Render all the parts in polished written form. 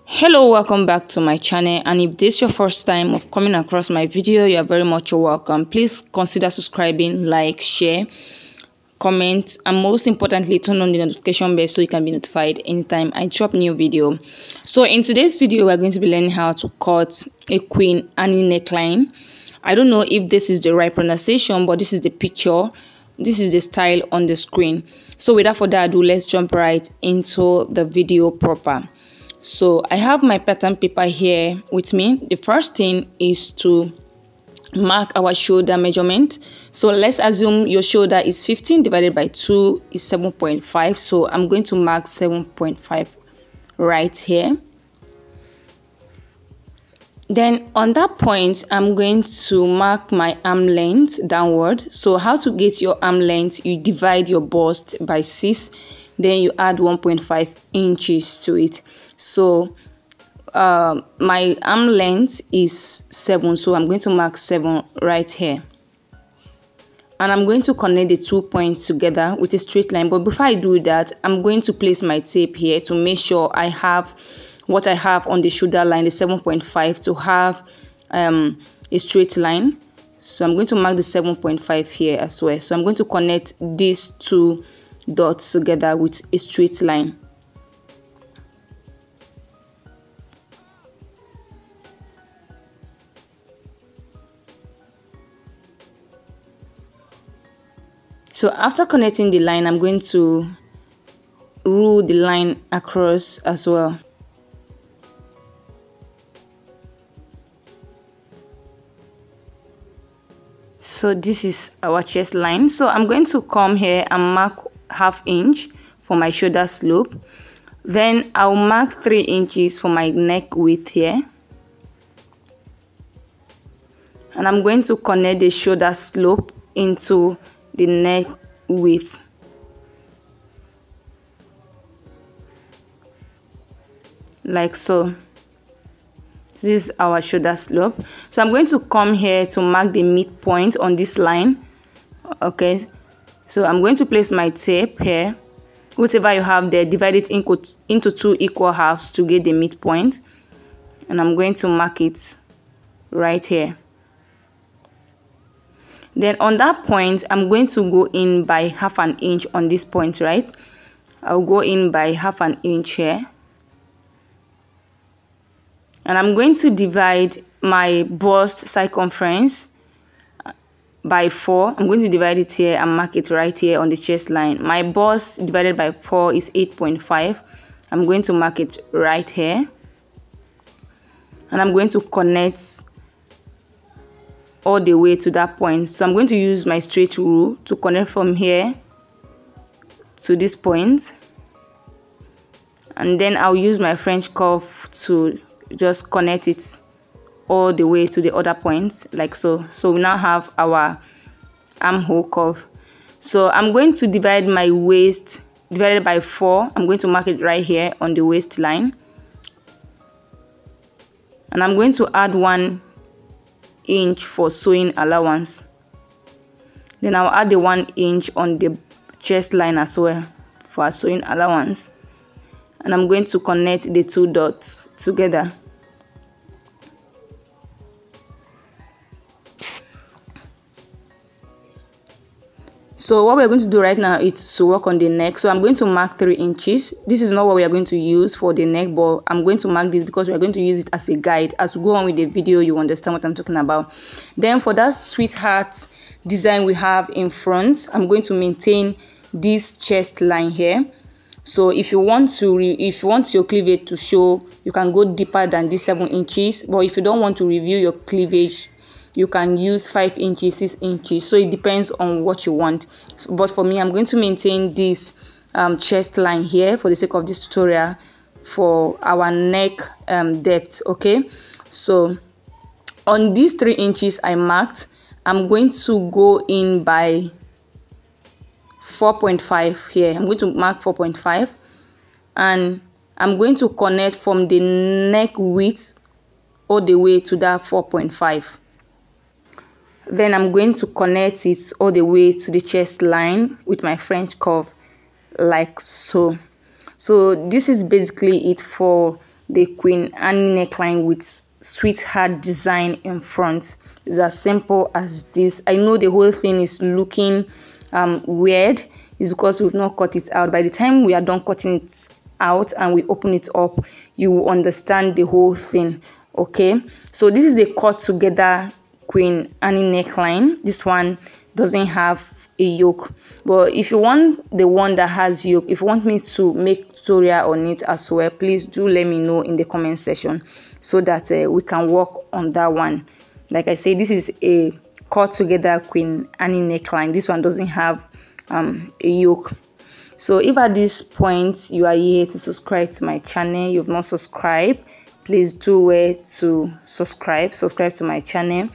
Hello, welcome back to my channel, and if this is your first time of coming across my video, you are very much welcome. Please consider subscribing, like, share, comment, and most importantly turn on the notification bell so you can be notified anytime I drop new video. So in today's video, we're going to be learning how to cut a Queen Anne neckline. I don't know if this is the right pronunciation, but this is the picture, this is the style on the screen. So without further ado, let's jump right into the video proper. So I have my pattern paper here with me. The first thing is to mark our shoulder measurement. So let's assume your shoulder is 15 divided by 2 is 7.5. So I'm going to mark 7.5 right here. Then on that point, I'm going to mark my arm length downward. So how to get your arm length? You divide your bust by 6. Then you add 1.5 inches to it. So my arm length is 7, so I'm going to mark 7 right here, and I'm going to connect the 2 points together with a straight line. But before I do that, I'm going to place my tape here to make sure I have what I have on the shoulder line, the 7.5, to have a straight line. So I'm going to mark the 7.5 here as well. So I'm going to connect these 2 dots together with a straight line. So after connecting the line, I'm going to rule the line across as well. So this is our chest line. So I'm going to come here and mark ½ inch for my shoulder slope. Then I'll mark 3 inches for my neck width here. And I'm going to connect the shoulder slope into the neck width. Like so. This is our shoulder slope. So I'm going to come here to mark the midpoint on this line. Okay. So I'm going to place my tape here. Whatever you have there, divide it into 2 equal halves to get the midpoint. And I'm going to mark it right here. Then on that point, I'm going to go in by ½ inch on this point, right? I'll go in by ½ inch here. And I'm going to divide my bust circumference by 4. I'm going to divide it here and mark it right here on the chest line. My bust divided by 4 is 8.5. I'm going to mark it right here. And I'm going to connect all the way to that point. So I'm going to use my straight rule to connect from here to this point, and then I'll use my French curve to just connect it all the way to the other points, like so. So we now have our armhole curve. So I'm going to divide my waist divided by 4. I'm going to mark it right here on the waistline, and I'm going to add 1 inch for sewing allowance. Then I'll add the 1 inch on the chest line as well for sewing allowance, and I'm going to connect the 2 dots together. So what we're going to do right now is to work on the neck. So I'm going to mark 3 inches. This is not what we are going to use for the neck, but I'm going to mark this because we are going to use it as a guide. As we go on with the video, you understand what I'm talking about. Then for that sweetheart design we have in front, I'm going to maintain this chest line here. So if you want your cleavage to show, you can go deeper than this 7 inches. But if you don't want to review your cleavage, you can use 5 inches, 6 inches. So it depends on what you want. But for me, I'm going to maintain this chest line here for the sake of this tutorial for our neck depth. Okay. So on these 3 inches I marked, I'm going to go in by 4.5 here. I'm going to mark 4.5, and I'm going to connect from the neck width all the way to that 4.5. Then I'm going to connect it all the way to the chest line with my French curve, like so. So this is basically it for the Queen Anne neckline with sweetheart design in front. It's as simple as this. I know the whole thing is looking weird. It's because we've not cut it out. By the time we are done cutting it out and we open it up, you will understand the whole thing. Okay, so this is the cut together Queen Anne neckline. This one doesn't have a yoke, but if you want the one that has yoke, if you want me to make tutorial on it as well, please do let me know in the comment section so that we can work on that one. Like I say, this is a cut together Queen Anne neckline. This one doesn't have a yoke. So if at this point you are here to subscribe to my channel, you've not subscribed, please do where to subscribe to my channel,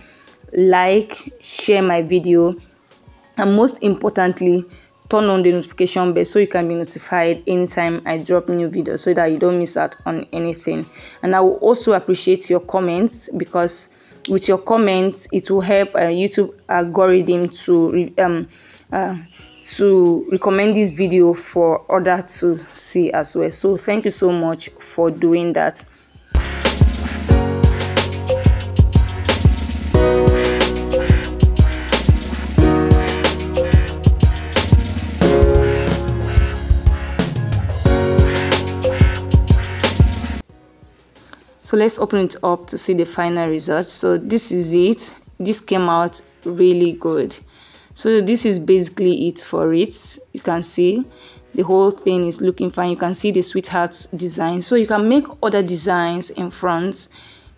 like, share my video, and most importantly, turn on the notification bell so you can be notified anytime I drop new videos so that you don't miss out on anything. And I will also appreciate your comments, because with your comments it will help YouTube algorithm to recommend this video for others to see as well. So thank you so much for doing that. So let's open it up to see the final result. So this is it. This came out really good. So this is basically it for it. You can see the whole thing is looking fine. You can see the sweetheart design. So you can make other designs in front.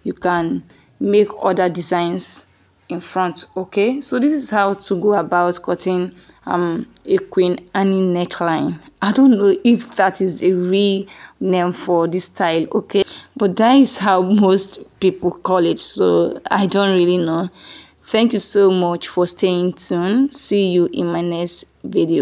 You can make other designs in front. Okay, so this is how to go about cutting a Queen Anne neckline. I don't know if that is a real name for this style, okay, but that is how most people call it, so I don't really know. Thank you so much for staying tuned. See you in my next video.